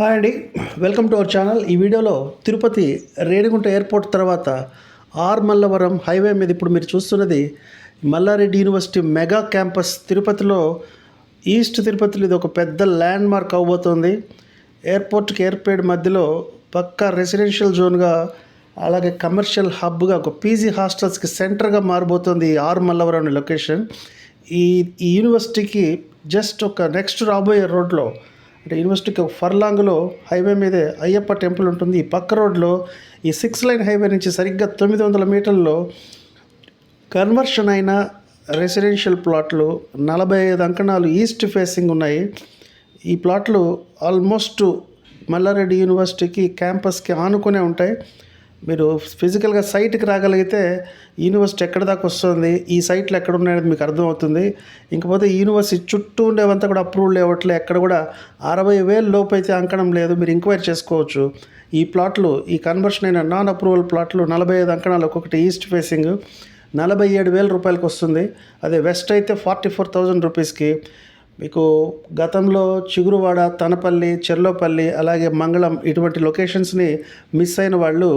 Hi అండి, welcome to our channel. ఈ వీడియోలో తిరుపతి రేణిగుంట ఎయిర్పోర్ట్ తర్వాత మల్లవరం హైవే మీద ఇప్పుడు మీరు చూస్తున్నది మల్లారెడ్డి యూనివర్సిటీ మెగా క్యాంపస్. తిరుపతిలో ఈస్ట్ తిరుపతిలో ఇది ఒక పెద్ద ల్యాండ్ మార్క్ అవబోతోంది. ఎయిర్పోర్ట్కి ఎయిర్పేడ్ మధ్యలో పక్కా రెసిడెన్షియల్ జోన్గా, అలాగే కమర్షియల్ హబ్గా, ఒక పీజీ హాస్టల్స్కి సెంటర్గా మారబోతోంది మల్లవరం లొకేషన్. ఈ యూనివర్సిటీకి జస్ట్ ఒక నెక్స్ట్ రాబోయే రోడ్లో, అంటే యూనివర్సిటీకి ఒక ఫర్లాంగ్లో హైవే మీదే అయ్యప్ప టెంపుల్ ఉంటుంది. ఈ పక్క రోడ్లో ఈ 6 లైన్ హైవే నుంచి సరిగ్గా 900 మీటర్లలో కన్వర్షన్ అయిన రెసిడెన్షియల్ ప్లాట్లు 45 అంకణాలు ఈస్ట్ ఫేసింగ్ ఉన్నాయి. ఈ ప్లాట్లు ఆల్మోస్ట్ మల్లారెడ్డి యూనివర్సిటీకి క్యాంపస్కి ఆనుకునే ఉంటాయి. మీరు ఫిజికల్గా సైట్కి రాగలిగితే యూనివర్సిటీ ఎక్కడ దాకా వస్తుంది, ఈ సైట్లు ఎక్కడ ఉన్నాయనేది మీకు అర్థమవుతుంది. ఇంకపోతే యూనివర్సిటీ చుట్టూ ఉండేవంతా కూడా అప్రూవల్ లేవట్లే, ఎక్కడ కూడా 60,000 లోపు అయితే అంకణం లేదు. మీరు ఎంక్వైరీ చేసుకోవచ్చు. ఈ ప్లాట్లు, ఈ కన్వర్షన్ అయిన నాన్ అప్రూవల్ ప్లాట్లు 45 అంకణాలు, ఒక్కొక్కటి ఈస్ట్ ఫేసింగ్ 47,000 రూపాయలకి వస్తుంది. అదే వెస్ట్ అయితే 44,000 రూపీస్కి. మీకు గతంలో చిగురువాడ, తనపల్లి, చెర్లోపల్లి, అలాగే మంగళం ఇటువంటి లొకేషన్స్ని మిస్ అయిన వాళ్ళు,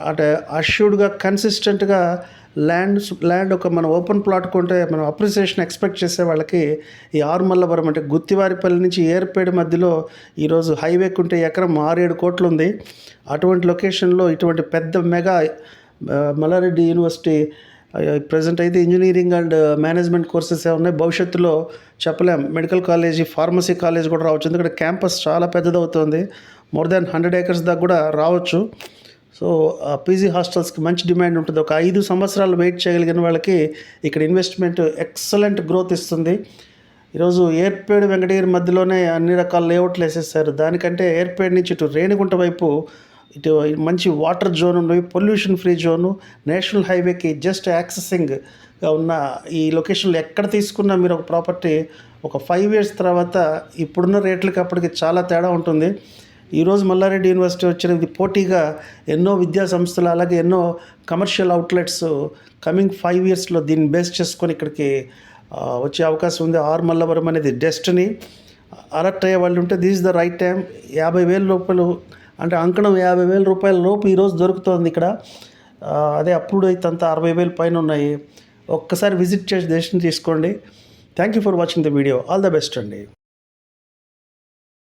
అంటే అష్యూర్డ్గా కన్సిస్టెంట్గా ల్యాండ్ ఒక మన ఓపెన్ ప్లాట్ కొంటే మనం అప్రిసియేషన్ ఎక్స్పెక్ట్ చేసే వాళ్ళకి ఈ మల్లవరం, అంటే గుత్తివారిపల్లి నుంచి ఏర్పేడు మధ్యలో ఈరోజు హైవేకి ఉంటే ఎకరం 6-7 కోట్లు ఉంది. అటువంటి లొకేషన్లో ఇటువంటి పెద్ద మెగా మల్లారెడ్డి యూనివర్సిటీ ప్రజెంట్ అయితే ఇంజనీరింగ్ అండ్ మేనేజ్మెంట్ కోర్సెస్ ఉన్నాయి. భవిష్యత్తులో చెప్పలేం, మెడికల్ కాలేజీ, ఫార్మసీ కాలేజ్ కూడా రావచ్చు. ఎందుకంటే క్యాంపస్ చాలా పెద్దదవుతుంది. మోర్ దాన్ 100 acres దాకా కూడా రావచ్చు. సో పీజీ హాస్టల్స్కి మంచి డిమాండ్ ఉంటుంది. ఒక 5 సంవత్సరాలు వెయిట్ చేయగలిగిన వాళ్ళకి ఇక్కడ ఇన్వెస్ట్మెంట్ ఎక్సలెంట్ గ్రోత్ ఇస్తుంది. ఈరోజు ఏర్పేడు వెంకటగిరి మధ్యలోనే అన్ని రకాల లేఅవుట్లు వేసేసారు. దానికంటే ఏర్పేడు నుంచి ఇటు రేణిగుంట వైపు ఇటు మంచి వాటర్ జోన్ ఉన్నాయి, పొల్యూషన్ ఫ్రీ జోను, నేషనల్ హైవేకి జస్ట్ యాక్సెసింగ్గా ఉన్న ఈ లొకేషన్లో ఎక్కడ తీసుకున్నా మీరు ఒక ప్రాపర్టీ ఒక 5 years తర్వాత ఇప్పుడున్న రేట్లకి అప్పటికి చాలా తేడా ఉంటుంది. ఈరోజు మల్లారెడ్డి యూనివర్సిటీ వచ్చినది పోటీగా ఎన్నో విద్యా సంస్థలు, అలాగే ఎన్నో కమర్షియల్ అవుట్లెట్స్ కమింగ్ 5 yearsలో దీన్ని బేస్ చేసుకొని ఇక్కడికి వచ్చే అవకాశం ఉంది. మల్లవరం అనేది డెస్టినీ. అలర్ట్ అయ్యే వాళ్ళు ఉంటే this is the right time. 50,000 రూపాయలు, అంటే అంకణం 50,000 రూపాయల లోపు ఈరోజు దొరుకుతుంది ఇక్కడ. అదే అప్పుడు అయితే అంతా 60,000 పైన ఉన్నాయి. ఒక్కసారి విజిట్ చేసి డెసిషన్ తీసుకోండి. Thank you for watching the video. All the best అండి.